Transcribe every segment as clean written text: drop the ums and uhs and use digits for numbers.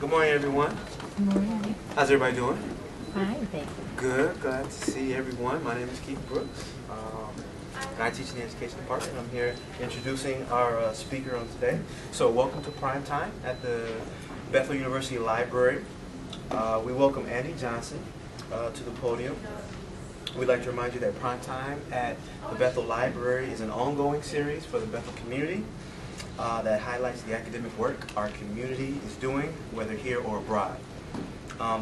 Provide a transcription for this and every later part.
Good morning, everyone. Good morning. How's everybody doing? Fine, thank you. Good. Glad to see everyone. My name is Keith Brooks, and I teach in the education department. I'm here introducing our speaker on today. So welcome to Prime Time at the Bethel University Library. We welcome Andy Johnson to the podium. We'd like to remind you that Prime Time at the Bethel Library is an ongoing series for the Bethel community that highlights the academic work our community is doing, whether here or abroad.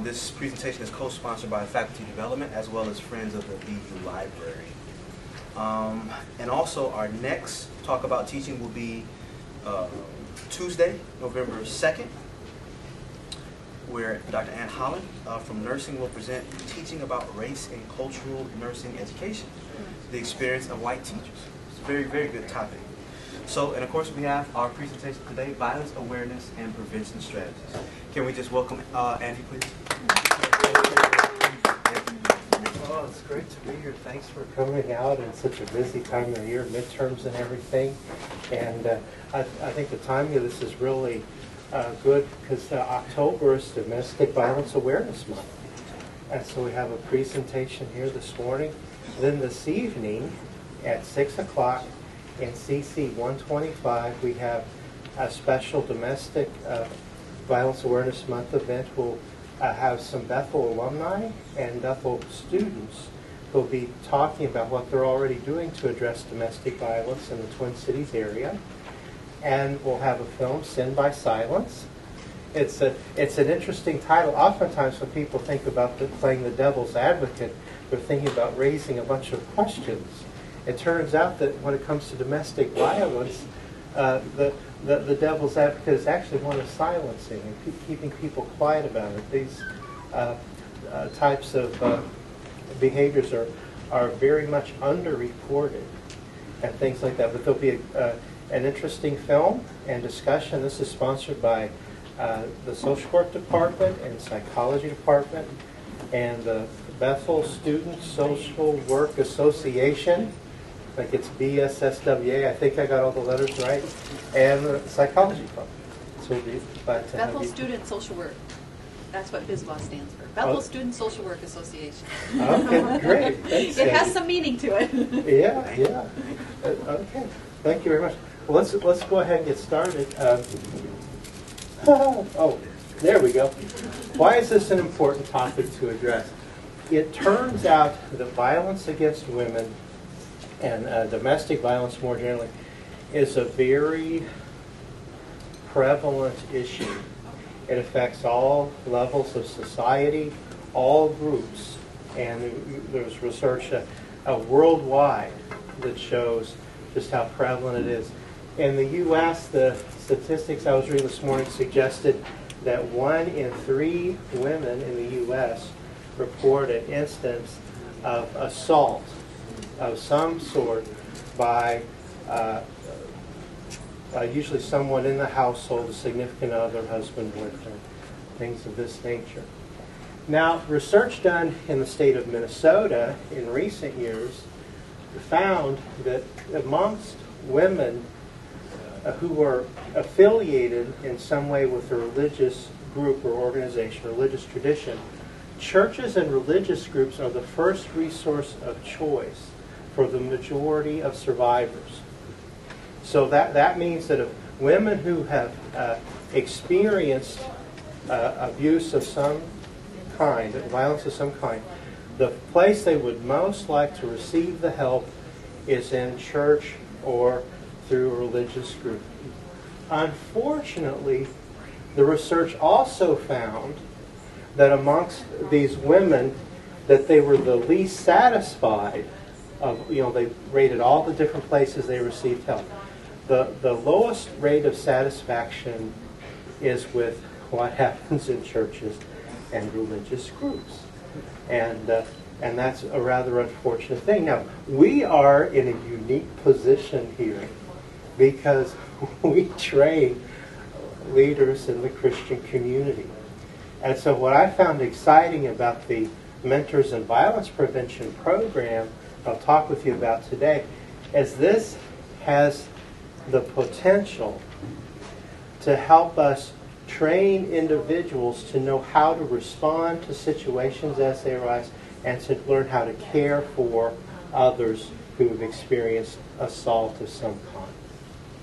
This presentation is co-sponsored by Faculty Development as well as Friends of the BU Library. And also our next Talk About Teaching will be Tuesday, November 2nd, where Dr. Ann Holland from Nursing will present Teaching About Race and Cultural Nursing Education, the experience of white teachers. It's a very, very good topic. So, and of course we have our presentation today, Violence Awareness and Prevention Strategies. Can we just welcome Andy, please? Oh, it's great to be here. Thanks for coming out in such a busy time of year, midterms and everything. And I think the timing of this is really good because October is Domestic Violence Awareness Month. And so we have a presentation here this morning. Then this evening at 6 o'clock in CC 125, we have a special Domestic Violence Awareness Month event. We'll have some Bethel alumni and Bethel students who will be talking about what they're already doing to address domestic violence in the Twin Cities area. And we'll have a film, Sin by Silence. It's an interesting title. Oftentimes when people think about playing the devil's advocate, they're thinking about raising a bunch of questions. It turns out that when it comes to domestic violence, the devil's advocate is actually one of silencing and keeping people quiet about it. These types of behaviors are very much underreported and things like that. But there'll be an interesting film and discussion. This is sponsored by the Social Work Department and Psychology Department and the Bethel Student Social Work Association. I think it's BSSWA. I think I got all the letters right. And the Psychology Department. So we'll be glad to have Bethel you. Student Social Work. That's what BSWA stands for. Bethel Student Social Work Association. Okay, great. Thanks, It has Sandy. some meaning to it. Yeah. Okay. Thank you very much. Well, let's go ahead and get started. Oh, there we go. Why is this an important topic to address? It turns out that violence against women and domestic violence more generally is a very prevalent issue. It affects all levels of society, all groups, and there's research worldwide that shows just how prevalent it is. In the U.S., the statistics I was reading this morning suggested that 1 in 3 women in the U.S. report an instance of assault of some sort by usually someone in the household, a significant other, husband, boyfriend, things of this nature. Now, research done in the state of Minnesota in recent years found that amongst women who are affiliated in some way with a religious group or organization, religious tradition, churches and religious groups are the first resource of choice for the majority of survivors. So that means that if women who have experienced abuse of some kind, violence of some kind, the place they would most like to receive the help is in church or through a religious group. Unfortunately, the research also found that amongst these women that they were the least satisfied of, they rated all the different places they received help. The lowest rate of satisfaction is with what happens in churches and religious groups. And that's a rather unfortunate thing. Now, we are in a unique position here because we train leaders in the Christian community. And so what I found exciting about the Mentors in Violence Prevention program I'll talk with you about today is this has the potential to help us train individuals to know how to respond to situations as they arise and to learn how to care for others who have experienced assault of some kind.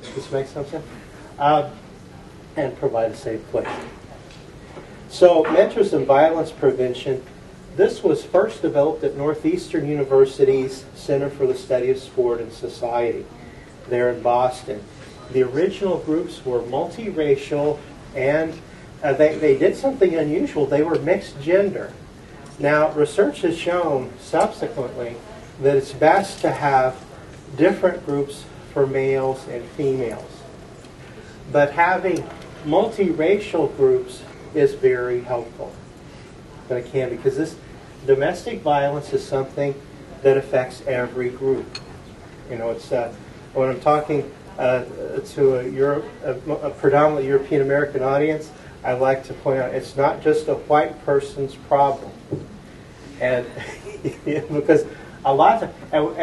Does this make some sense? And provide a safe place. So, Mentors in Violence Prevention, this was first developed at Northeastern University's Center for the Study of Sport and Society there in Boston. The original groups were multiracial, and they did something unusual. They were mixed gender. Now, research has shown subsequently that it's best to have different groups for males and females. But having multiracial groups is very helpful. But it can, because this domestic violence is something that affects every group. You know, it's when I'm talking to a predominantly European American audience, I like to point out it's not just a white person's problem, and because a lot of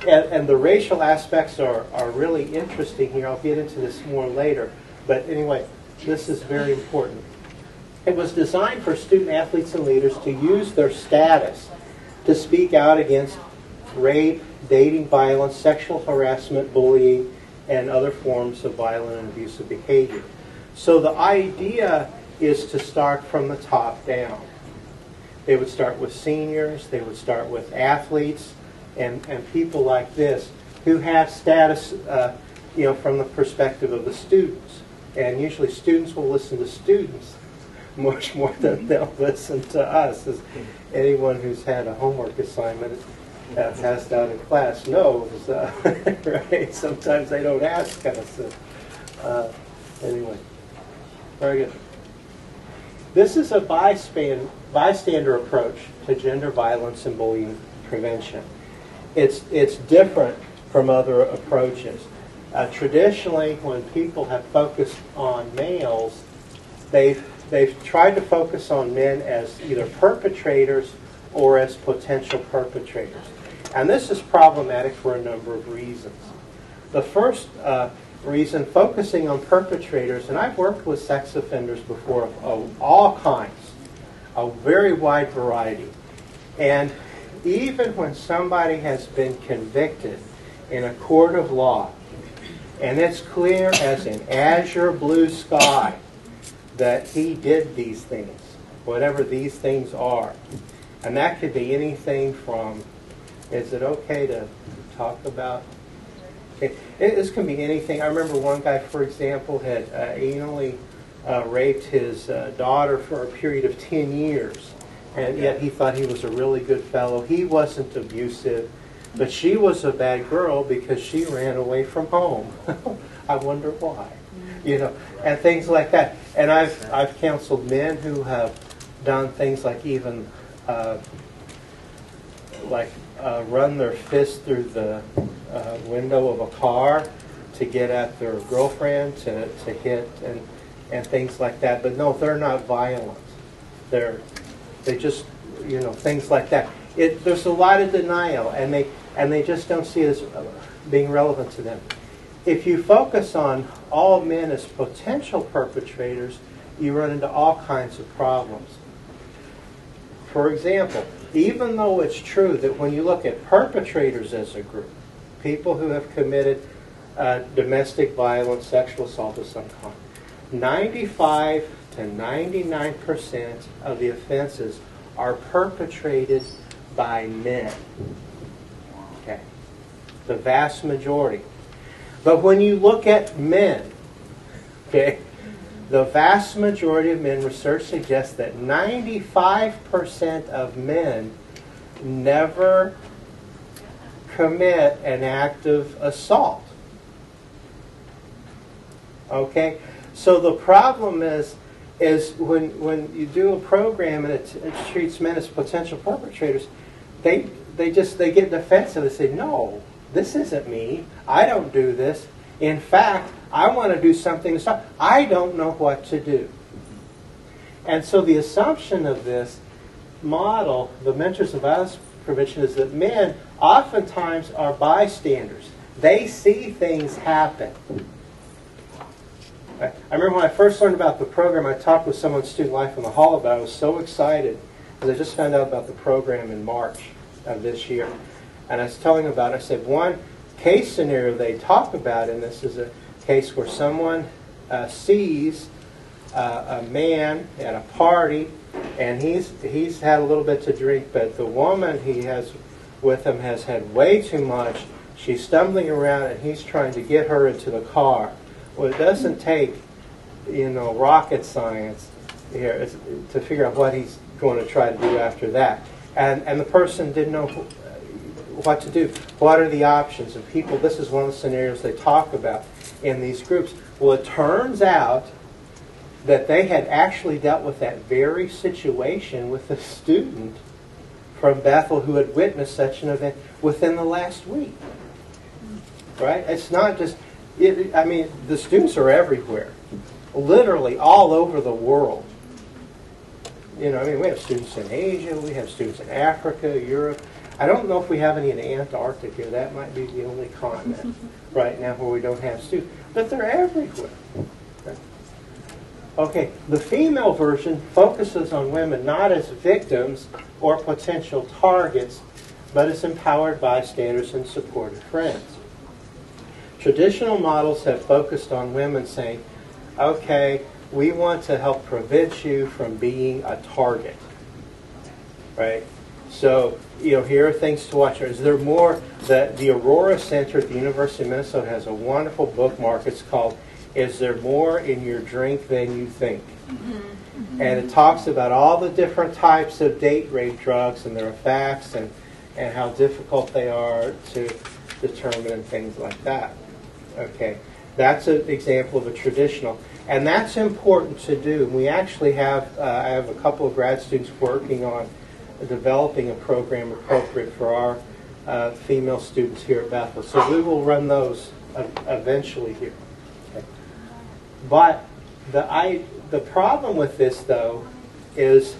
and the racial aspects are really interesting here. I'll get into this more later, but anyway, this is very important. It was designed for student athletes and leaders to use their status to speak out against rape, dating violence, sexual harassment, bullying, and other forms of violent and abusive behavior. So the idea is to start from the top down. They would start with seniors, they would start with athletes, and people like this who have status from the perspective of the students. And usually students will listen to students much more than they'll listen to us. As anyone who's had a homework assignment passed out in class knows, right? Sometimes they don't ask us. Anyway, very good. This is a bystander approach to gender violence and bullying prevention. It's different from other approaches. Traditionally, when people have focused on males, they've tried to focus on men as either perpetrators or as potential perpetrators. And this is problematic for a number of reasons. The first reason, focusing on perpetrators, and I've worked with sex offenders before of all kinds, a very wide variety. And even when somebody has been convicted in a court of law, and it's clear as an azure blue sky that he did these things, whatever these things are. And that could be anything from, is it okay to talk about? This can be anything. I remember one guy, for example, had anally raped his daughter for a period of 10 years. And yet he thought he was a really good fellow. He wasn't abusive, but she was a bad girl because she ran away from home. I wonder why. You know, and things like that. And I've counseled men who have done things like even run their fist through the window of a car to get at their girlfriend to hit and things like that. But no, they're not violent. They just, you know, things like that. There's a lot of denial, and they just don't see it as being relevant to them. If you focus on all men as potential perpetrators, you run into all kinds of problems. For example, even though it's true that when you look at perpetrators as a group, people who have committed domestic violence, sexual assault of some kind, 95 to 99% of the offenses are perpetrated by men. Okay, the vast majority. But when you look at men, okay, the vast majority of men, research suggests that 95% of men never commit an act of assault. Okay? So the problem is when you do a program and it treats men as potential perpetrators, they get defensive. They say, no, this isn't me. I don't do this. In fact, I want to do something to stop. I don't know what to do. And so the assumption of this model, the Mentors in Violence Prevention, is that men oftentimes are bystanders. They see things happen. I remember when I first learned about the program, I talked with someone in Student Life in the Hall about it. I was so excited because I just found out about the program in March of this year. And I was telling them about it. I said, one case scenario they talk about in this is a case where someone sees a man at a party, and he's had a little bit to drink, but the woman he has with him has had way too much. She's stumbling around, and he's trying to get her into the car. Well, it doesn't take, rocket science here to figure out what he's going to try to do after that. And the person didn't know what to do. What are the options? And people, this is one of the scenarios they talk about in these groups. Well, it turns out that they had actually dealt with that very situation with a student from Bethel who had witnessed such an event within the last week. Right? It's not just, the students are everywhere. Literally all over the world. We have students in Asia, we have students in Africa, Europe. I don't know if we have any in Antarctica. That might be the only continent right now where we don't have students. But they're everywhere. Okay, the female version focuses on women not as victims or potential targets, but as empowered bystanders and supportive friends. Traditional models have focused on women saying, okay, we want to help prevent you from being a target. Right? So, here are things to watch. Is there more? The Aurora Center at the University of Minnesota has a wonderful bookmark. It's called Is There More in Your Drink Than You Think? And it talks about all the different types of date rape drugs and their effects and how difficult they are to determine and things like that. Okay, that's an example of a traditional. And that's important to do. We actually have, I have a couple of grad students working on developing a program appropriate for our female students here at Bethel. So we will run those eventually here. Okay. But the problem with this, though, is,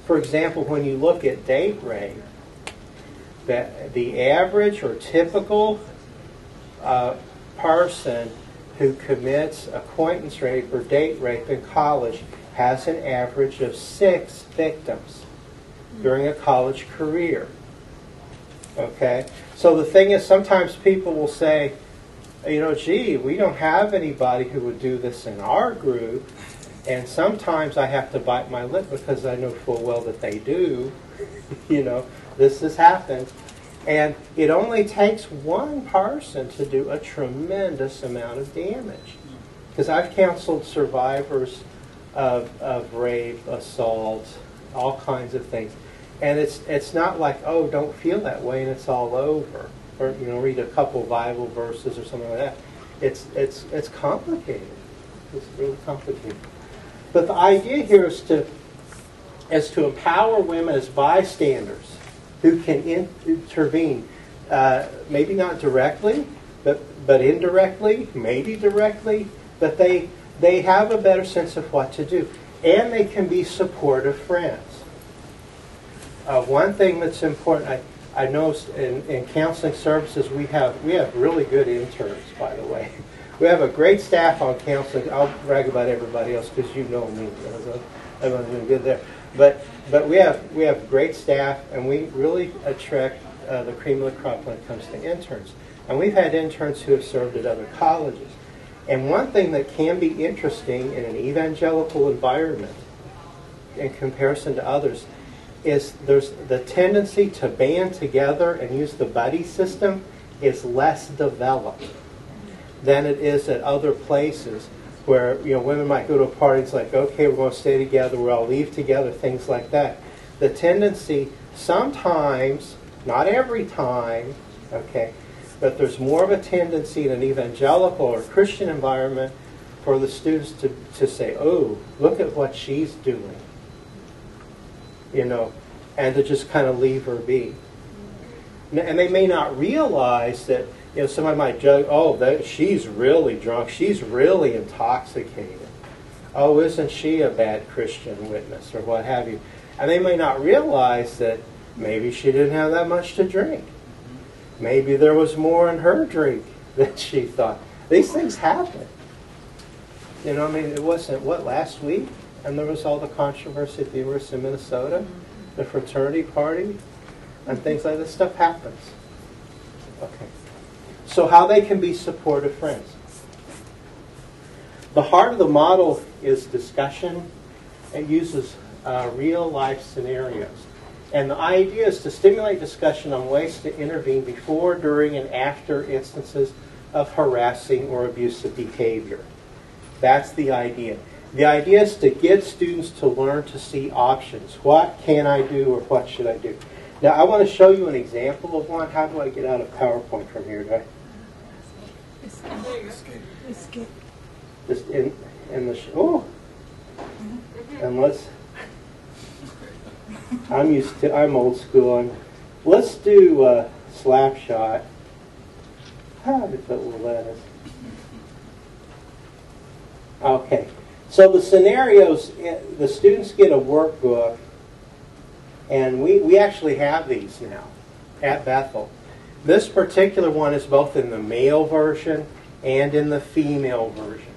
for example, when you look at date rape, that the average or typical person who commits acquaintance rape or date rape in college has an average of 6 victims during a college career. Okay? So the thing is, sometimes people will say, gee, we don't have anybody who would do this in our group, and sometimes I have to bite my lip because I know full well that they do. This has happened. And it only takes one person to do a tremendous amount of damage. Because I've counseled survivors of rape, assault, all kinds of things. And it's not like, oh, don't feel that way and it's all over. Or, read a couple Bible verses or something like that. It's complicated. It's really complicated. But the idea here is to empower women as bystanders who can intervene, maybe not directly, but indirectly, maybe directly, but they have a better sense of what to do. And they can be supportive friends. One thing that's important, I noticed in counseling services, we have really good interns, by the way. We have a great staff on counseling. I'll brag about everybody else because you know me. Everyone's been good there. But we have great staff, and we really attract the cream of the crop when it comes to interns. And we've had interns who have served at other colleges. And one thing that can be interesting in an evangelical environment in comparison to others is there's the tendency to band together and use the buddy system is less developed than it is at other places where women might go to a party. It's like, okay, we're going to stay together, we'll all leave together, things like that. The tendency sometimes, not every time, okay, but there's more of a tendency in an evangelical or Christian environment for the students to say, oh, look at what she's doing, and to just kind of leave her be. And they may not realize that, somebody might judge, oh, she's really drunk, she's really intoxicated. Oh, isn't she a bad Christian witness, or what have you. And they may not realize that maybe she didn't have that much to drink. Maybe there was more in her drink than she thought. These things happen. You know, I mean, it wasn't, what, last week? And there was all the controversy at the University of Minnesota, the fraternity party, and things like this. Stuff happens. Okay. So how they can be supportive friends. The heart of the model is discussion. It uses real-life scenarios. And the idea is to stimulate discussion on ways to intervene before, during, and after instances of harassing or abusive behavior. That's the idea. The idea is to get students to learn to see options. What can I do or what should I do? Now, I want to show you an example of one. How do I get out of PowerPoint from here? Do I? Escape. Just in the oh, and let's. I'm old school. Let's do slap shot. If it will let us. Okay. So the scenarios, the students get a workbook, and we actually have these now at Bethel. This particular one is both in the male version and in the female version.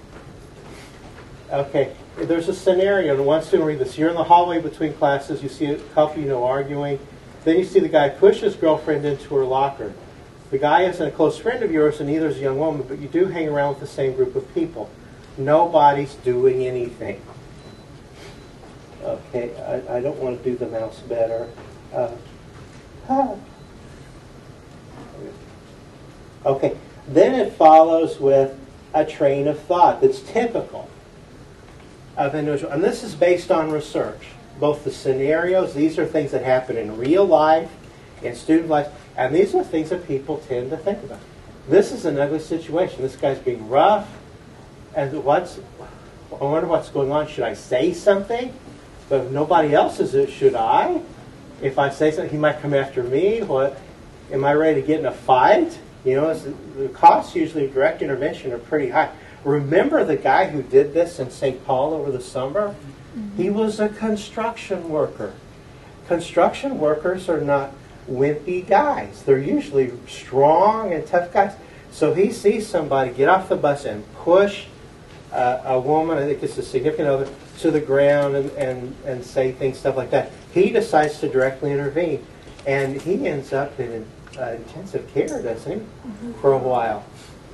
Okay, there's a scenario, and one student read this. You're in the hallway between classes, you see a couple arguing. Then you see the guy push his girlfriend into her locker. The guy isn't a close friend of yours, and neither is a young woman, but you do hang around with the same group of people. Nobody's doing anything. Okay, I don't want to do the mouse better. Okay, then it follows with a train of thought that's typical of individual. And this is based on research. Both the scenarios, these are things that happen in real life, in student life, and these are things that people tend to think about. This is an ugly situation. This guy's being rough. And I wonder what's going on. Should I say something? But if nobody else is it, should I? If I say something, he might come after me. What? Am I ready to get in a fight? You know, the costs usually of direct intervention are pretty high. Remember the guy who did this in St. Paul over the summer? He was a construction worker. Construction workers are not wimpy guys. They're usually strong and tough guys. So he sees somebody get off the bus and push a woman, I think it's a significant other, to the ground and say things, stuff like that. He decides to directly intervene. And he ends up in intensive care, doesn't he, for a while.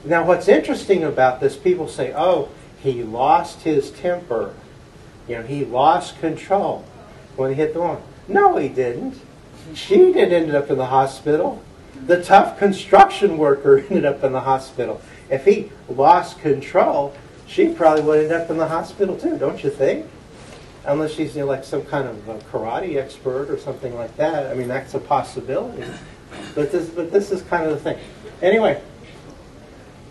Now, what's interesting about this, people say, oh, he lost his temper. You know, he lost control when he hit the woman. No, he didn't. She ended up in the hospital. The tough construction worker ended up in the hospital. If he lost control, she probably would end up in the hospital too, don't you think? Unless she's like some kind of a karate expert or something like that. I mean, that's a possibility. But this is kind of the thing. Anyway,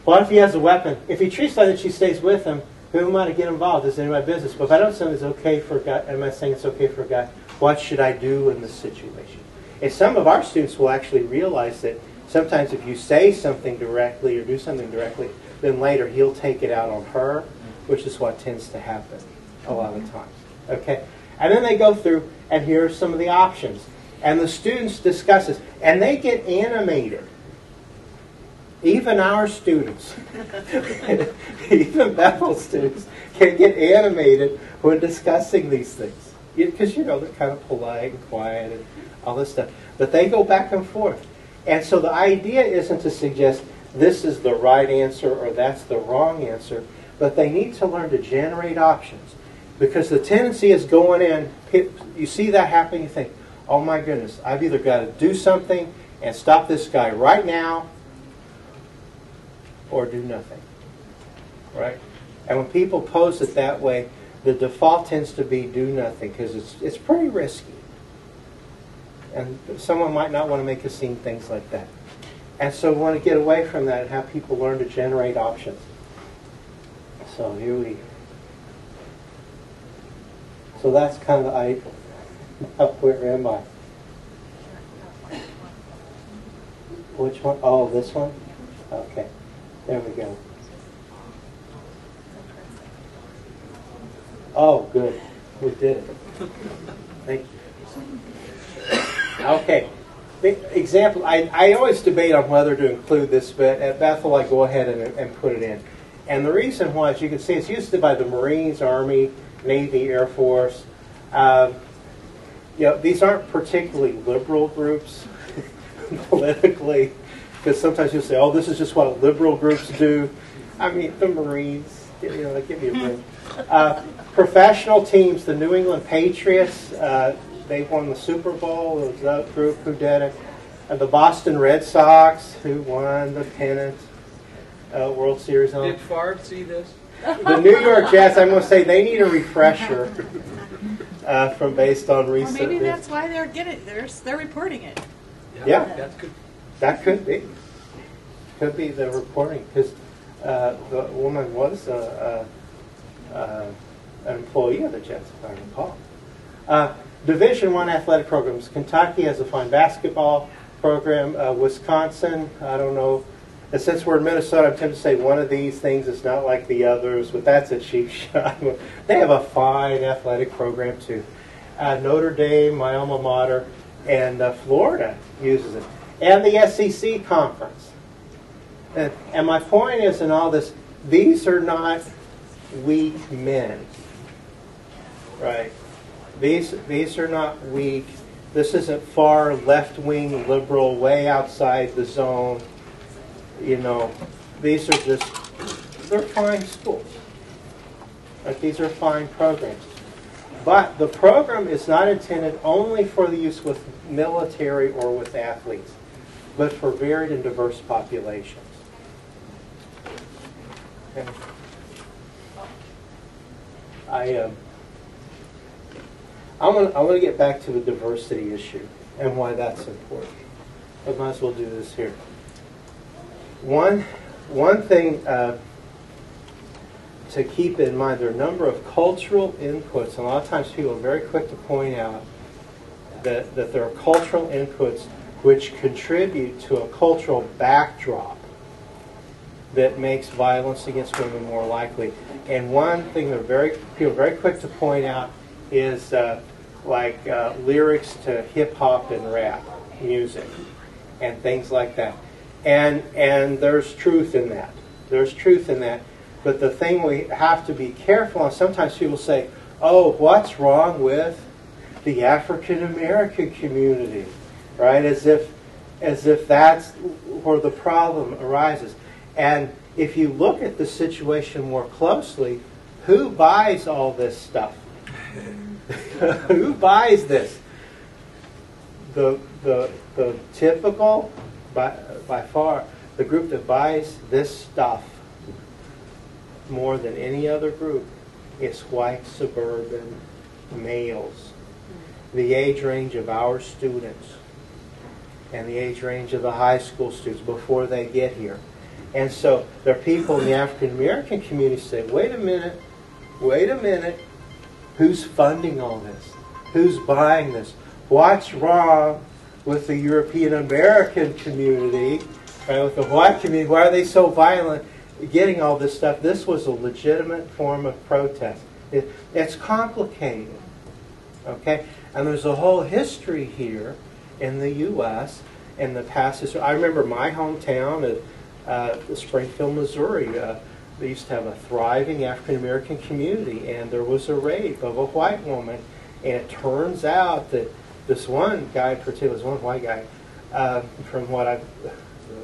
what if he has a weapon? If he treats her that she stays with him, who am I to get involved? It's any of my business. But if I don't say it's okay for a guy, am I saying it's okay for a guy? What should I do in this situation? And some of our students will actually realize that sometimes if you say something directly or do something directly, then later he'll take it out on her, which is what tends to happen a lot of times. Okay? And then they go through, and here are some of the options. And the students discuss this, and they get animated. Even our students, even Bethel students, can get animated when discussing these things. Because, you know, they're kind of polite and quiet and all this stuff. But they go back and forth. And so the idea isn't to suggest this is the right answer or that's the wrong answer, but they need to learn to generate options. Because the tendency is going in, you see that happening, you think, oh my goodness, I've either got to do something and stop this guy right now or do nothing. Right? And when people pose it that way, the default tends to be do nothing because it's pretty risky. And someone might not want to make a scene, things like that. And so we want to get away from that and have people learn to generate options. So so that's kind of the idea. Where am I? Which one? Oh, this one? Okay. There we go. Oh, good. We did it. Thank you. Okay. The example, I always debate on whether to include this, but at Bethel I go ahead and put it in. And the reason why, as you can see, it's used by the Marines, Army, Navy, Air Force. These aren't particularly liberal groups politically, because sometimes you'll say, oh, this is just what liberal groups do. I mean, the Marines, they give you a break. Professional teams, the New England Patriots, they won the Super Bowl. It was that group who did it. The Boston Red Sox, who won the pennant World Series. Did Favre see this? The New York Jets, I'm going to say they need a refresher from based on recent. Or maybe that's why they're getting they're reporting it. Yeah, That's good. that could be. Could be the reporting, because the woman was an employee of the Jets, if I recall. Division I athletic programs. Kentucky has a fine basketball program. Wisconsin, I don't know. And since we're in Minnesota, I'm tempted to say one of these things is not like the others, but that's a cheap shot. They have a fine athletic program too. Notre Dame, my alma mater, and Florida uses it. And the SEC conference. And my point is in all this, these are not weak men. Right? These are not weak. This isn't far left-wing liberal, way outside the zone. These are they're fine schools. Like, these are fine programs. But the program is not intended only for the use with military or with athletes, but for varied and diverse populations. Okay. I want to get back to the diversity issue and why that's important. I might as well do this here. One thing to keep in mind, there are a number of cultural inputs, and a lot of times people are very quick to point out that there are cultural inputs which contribute to a cultural backdrop that makes violence against women more likely. And one thing that people are very quick to point out is lyrics to hip-hop and rap music and things like that. And there's truth in that. There's truth in that. But the thing we have to be careful on, sometimes people say, oh, what's wrong with the African American community? Right? As if that's where the problem arises. And if you look at the situation more closely, who buys all this stuff? Who buys this? The typical, by far, the group that buys this stuff more than any other group is white suburban males. The age range of our students and the age range of the high school students before they get here. And so there are people in the African American community say, wait a minute, who's funding all this? Who's buying this? What's wrong with the European American community, right, with the white community? Why are they so violent getting all this stuff? This was a legitimate form of protest. It's complicated, okay? And there's a whole history here in the U.S. in the past history. I remember my hometown of Springfield, Missouri. They used to have a thriving African-American community, and there was a rape of a white woman. And it turns out that this one guy, particularly this one white guy, from what I've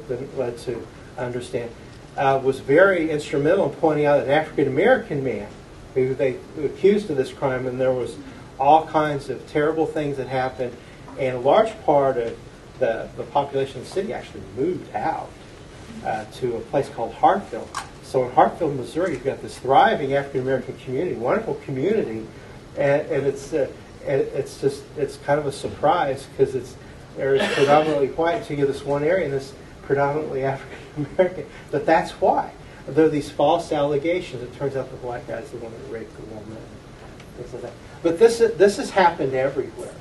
been led to understand, was very instrumental in pointing out an African-American man who they accused of this crime, and there was all kinds of terrible things that happened. And a large part of the population of the city actually moved out to a place called Hartfield. So in Hartfield, Missouri, you've got this thriving African-American community, wonderful community, and it's kind of a surprise because it's predominantly white, so you get this one area and this predominantly African-American. But that's why. There are these false allegations. It turns out the white guy's the one that raped the woman. Things like that. But this has happened everywhere.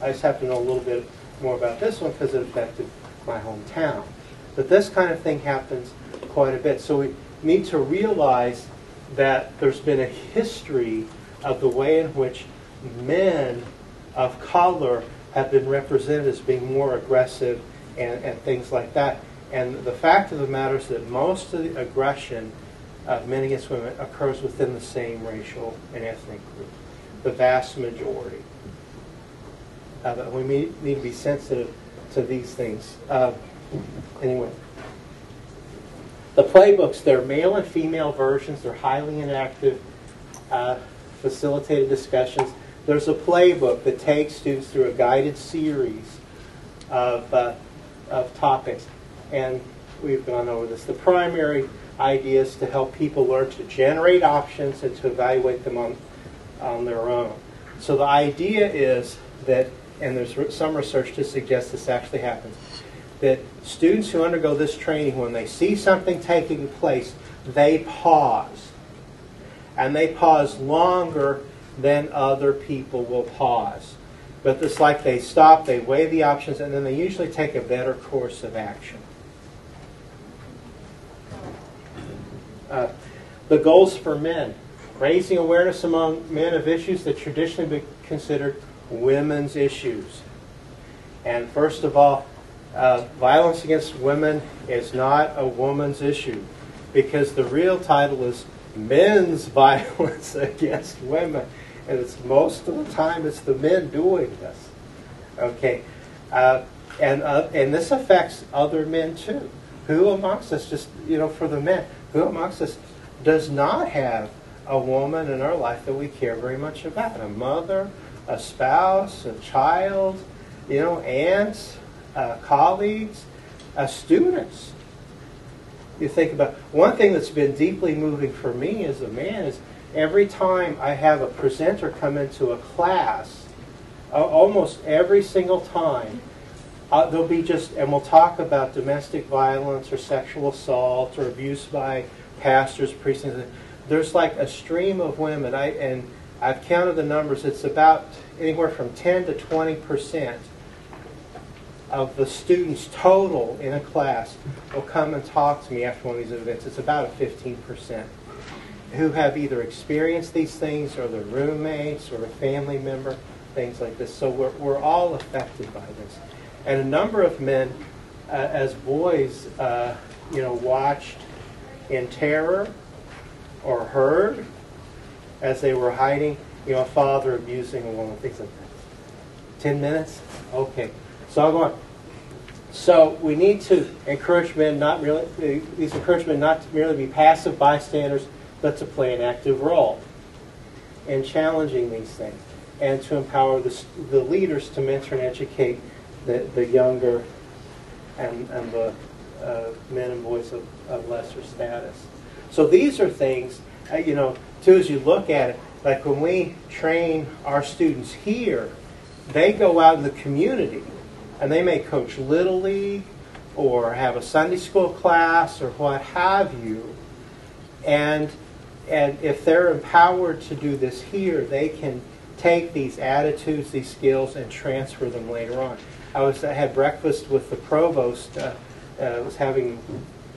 I just have to know a little bit more about this one because it affected my hometown. But this kind of thing happens quite a bit. So we need to realize that there's been a history of the way in which men of color have been represented as being more aggressive and things like that. And the fact of the matter is that most of the aggression of men against women occurs within the same racial and ethnic group, the vast majority. But we need to be sensitive to these things. Anyway, the playbooks, they're male and female versions. They're highly interactive, facilitated discussions. There's a playbook that takes students through a guided series of topics. And we've gone over this. The primary idea is to help people learn to generate options and to evaluate them on their own. So the idea is that, and there's some research to suggest this actually happens, that students who undergo this training, when they see something taking place, they pause. And they pause longer than other people will pause. But it's like they stop, they weigh the options, and then they usually take a better course of action. The goals for men. Raising awareness among men of issues that traditionally be considered women's issues. And first of all, violence against women is not a woman's issue, because the real title is Men's Violence Against Women. And it's most of the time it's the men doing this. Okay, and this affects other men too. Who amongst us, just for the men, who amongst us does not have a woman in our life that we care very much about? A mother, a spouse, a child, aunts, colleagues, students. You think about one thing that's been deeply moving for me as a man is every time I have a presenter come into a class, almost every single time, there'll be and we'll talk about domestic violence or sexual assault or abuse by pastors, priests. There's like a stream of women, and I've counted the numbers. It's about anywhere from 10 to 20% of the students total in a class will come and talk to me after one of these events. It's about a 15%. Who have either experienced these things or their roommates or a family member, things like this. So we're all affected by this. And a number of men, as boys, watched in terror or heard as they were hiding, a father abusing a woman, things like that. 10 minutes? Okay. So I'll go on. So we need to encourage men not to merely be passive bystanders, but to play an active role in challenging these things, and to empower the leaders to mentor and educate the younger and the men and boys of lesser status. So these are things, too, as you look at it, like when we train our students here, they go out in the community and they may coach Little League or have a Sunday school class or what have you. And if they're empowered to do this here, they can take these attitudes, these skills, and transfer them later on. I had breakfast with the provost. I was having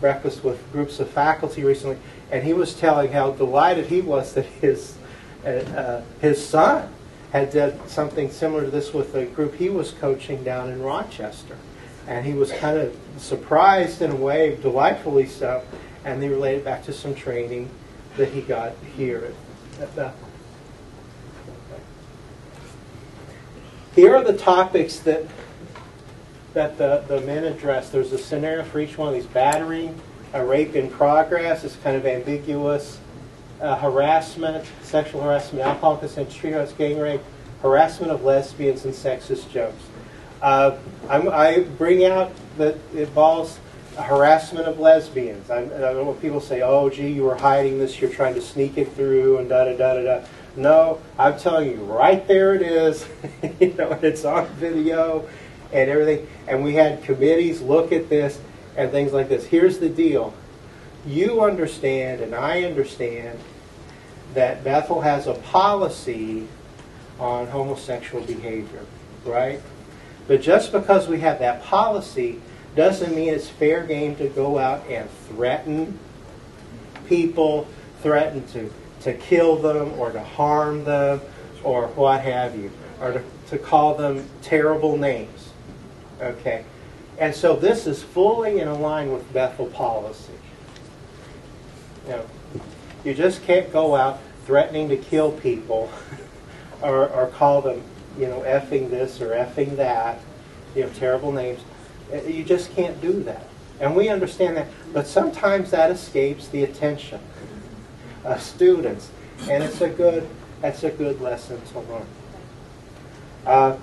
breakfast with groups of faculty recently, and he was telling how delighted he was that his son had done something similar to this with a group he was coaching down in Rochester. And he was kind of surprised in a way, delightfully so, and they related back to some training that he got here at Bethel. Here are the topics that the men address. There's a scenario for each one of these. Battering, a rape in progress is kind of ambiguous. Harassment, sexual harassment, alcohol consent, street arts, gang rape, harassment of lesbians, and sexist jokes. I bring out that it involves harassment of lesbians. I know when people say, oh, gee, you were hiding this, you're trying to sneak it through, and da-da-da-da-da. No, I'm telling you, right there it is. It's on video and everything. And we had committees look at this and things like this. Here's the deal. You understand and I understand that Bethel has a policy on homosexual behavior, right? But just because we have that policy doesn't mean it's fair game to go out and threaten people, threaten to kill them or to harm them or what have you, or to call them terrible names. Okay? And so this is fully in line with Bethel policy. Now, You just can't go out threatening to kill people or call them, effing this or effing that, terrible names. You just can't do that. And we understand that. But sometimes that escapes the attention of students. And that's a good lesson to learn.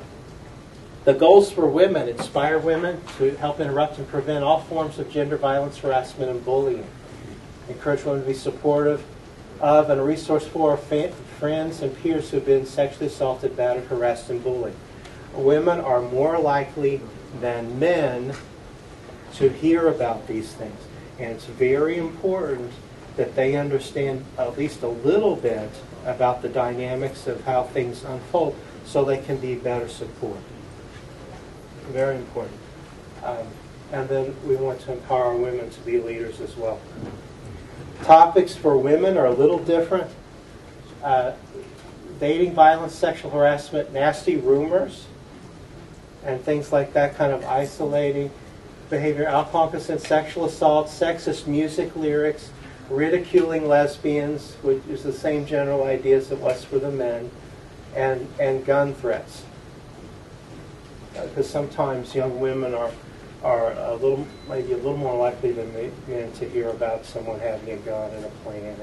The goals for women: inspire women to help interrupt and prevent all forms of gender violence, harassment, and bullying. Encourage women to be supportive of and a resource for friends and peers who have been sexually assaulted, battered, harassed, and bullied. Women are more likely than men to hear about these things. And it's very important that they understand at least a little bit about the dynamics of how things unfold so they can be better support. Very important. And then we want to empower women to be leaders as well. Topics for women are a little different. Dating violence, sexual harassment, nasty rumors, and things like that, kind of isolating behavior, alcohol, consent, sexual assault, sexist music lyrics, ridiculing lesbians, which is the same general idea as it was for the men, and gun threats. Because sometimes young women are maybe a little more likely than men to hear about someone having a gun and a plan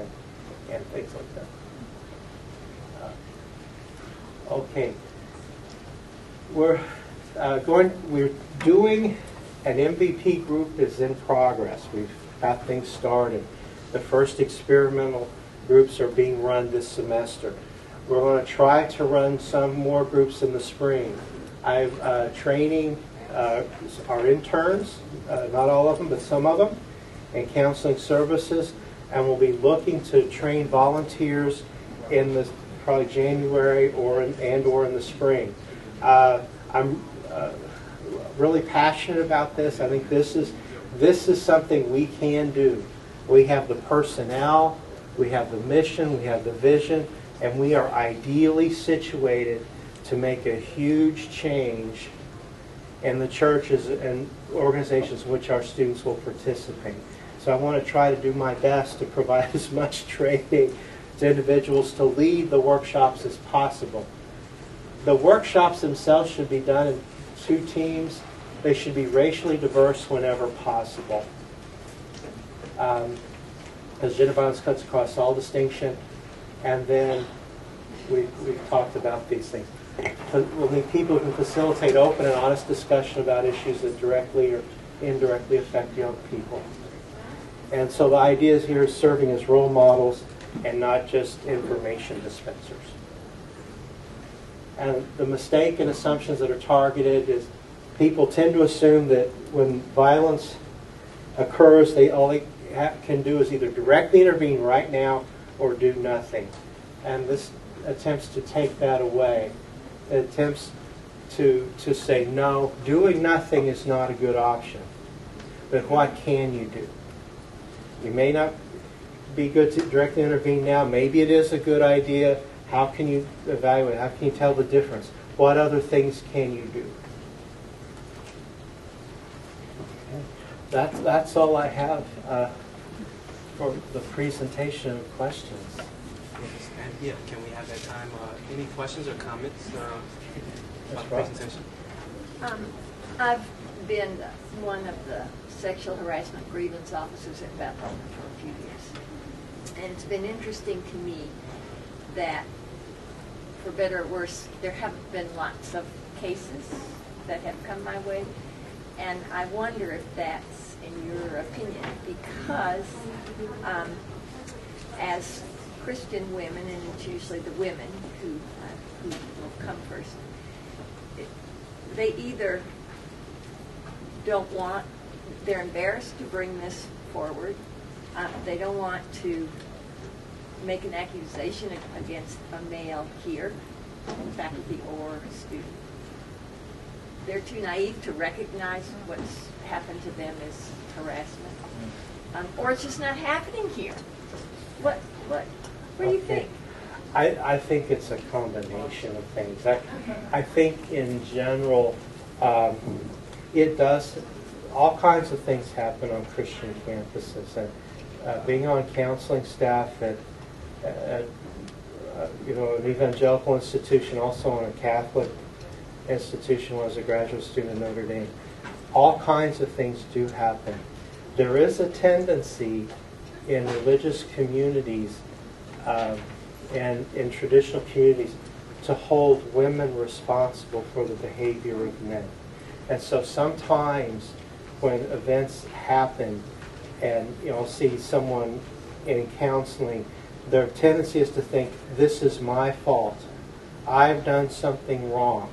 and things like that. Okay, we're doing an MVP group is in progress. We've got things started. The first experimental groups are being run this semester. We're going to try to run some more groups in the spring. I'm training our interns, not all of them, but some of them, in counseling services, and we'll be looking to train volunteers in the probably January or in the spring. I'm really passionate about this. I think this is something we can do. We have the personnel, we have the mission, we have the vision, and we are ideally situated to make a huge change in the churches and organizations in which our students will participate. So I want to try to do my best to provide as much training to individuals to lead the workshops as possible. The workshops themselves should be done in 2 teams. They should be racially diverse whenever possible. Because gender violence cuts across all distinction. And then we've talked about these things. We'll need people who can facilitate open and honest discussion about issues that directly or indirectly affect young people. And so the idea here is serving as role models and not just information dispensers. And the mistake and assumptions that are targeted is people tend to assume that when violence occurs, all they can do is either directly intervene right now or do nothing. And this attempts to take that away. It attempts to say, no, doing nothing is not a good option. But what can you do? You may not be good to directly intervene now. Maybe it is a good idea. How can you evaluate? How can you tell the difference? What other things can you do? Okay. That's all I have for the presentation of questions. Yes, and yeah, can we have that time? Any questions or comments about the presentation? I've been one of the sexual harassment grievance officers at Bethel for a few years. And it's been interesting to me that, for better or worse, there have been lots of cases that have come my way. And I wonder if that's, in your opinion, because as Christian women, and it's usually the women who will come first, they either don't want, they're embarrassed to bring this forward, they don't want to make an accusation against a male here, faculty or student. They're too naive to recognize what's happened to them as harassment, or it's just not happening here. What do you think? I think it's a combination of things. I think in general, it does. All kinds of things happen on Christian campuses, and being on counseling staff at an evangelical institution, also on a Catholic institution when I was a graduate student at Notre Dame. All kinds of things do happen. There is a tendency in religious communities and in traditional communities to hold women responsible for the behavior of men. And so sometimes when events happen and see someone in counseling, their tendency is to think, this is my fault. I've done something wrong.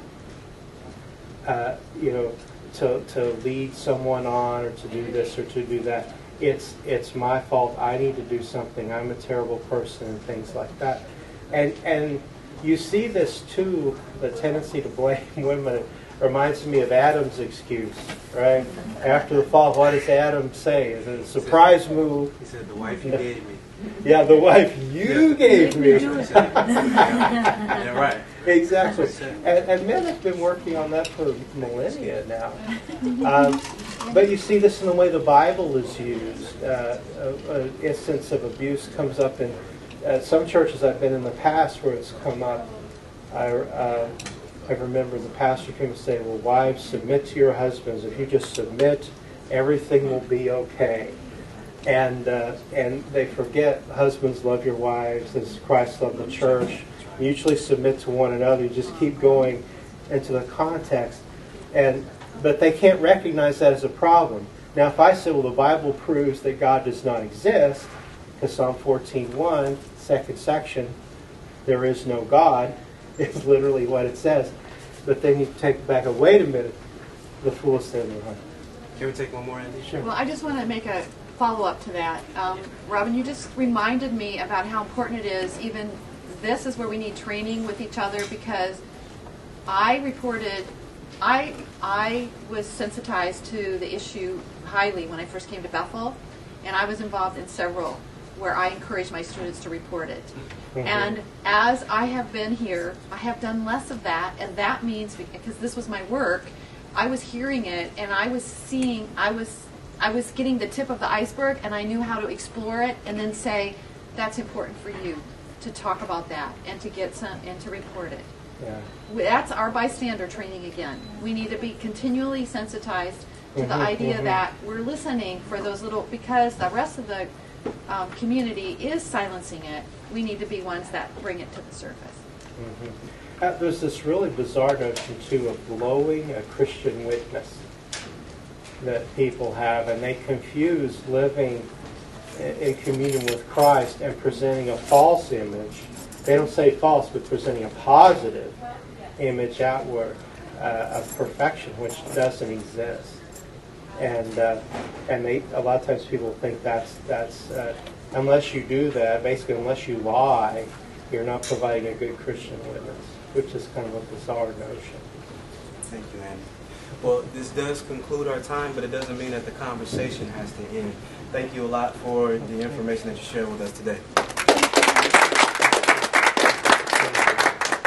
To lead someone on or to do this or to do that. It's my fault. I need to do something. I'm a terrible person and things like that. And you see this too, the tendency to blame women. It reminds me of Adam's excuse, right? After the fall, what does Adam say? Is it a surprise move? He said, the wife you gave me. Yeah, the wife you gave me. Yeah, right. Exactly. And men have been working on that for millennia now. But you see this in the way the Bible is used. An instance of abuse comes up in some churches I've been in the past where it's come up. I remember the pastor came and say, well, wives, submit to your husbands. If you just submit, everything will be okay. And they forget, husbands, love your wives as Christ loved the church. Mutually submit to one another. You just keep going into the context. But they can't recognize that as a problem. Now, if I say, well, the Bible proves that God does not exist, because Psalm 14:1, second section, there is no God, is literally what it says. But then you take back a, wait a minute, the fool said in their heart. Can we take one more, Andy? Sure. Well, I just want to make a follow-up to that. Robin, you just reminded me about how important it is, even this is where we need training with each other, because I was sensitized to the issue highly when I first came to Bethel, and I was involved in several where I encouraged my students to report it. Mm-hmm. And as I have been here, I have done less of that, and that means, because this was my work, I was hearing it, and I was seeing, I was getting the tip of the iceberg, and I knew how to explore it and then say, that's important for you to talk about that and to get some and to report it. Yeah. That's our bystander training again. We need to be continually sensitized to the idea that we're listening for those little, because the rest of the community is silencing it. We need to be ones that bring it to the surface. Mm-hmm. There's this really bizarre notion, too, of blowing a Christian witness that people have, and they confuse living in communion with Christ and presenting a false image. They don't say false, but presenting a positive image outward of perfection, which doesn't exist. And they, a lot of times people think that's unless you do that, basically unless you lie, you're not providing a good Christian witness, which is kind of a bizarre notion. Thank you, Andy. Well, this does conclude our time, but it doesn't mean that the conversation has to end. Thank you a lot for the information that you shared with us today.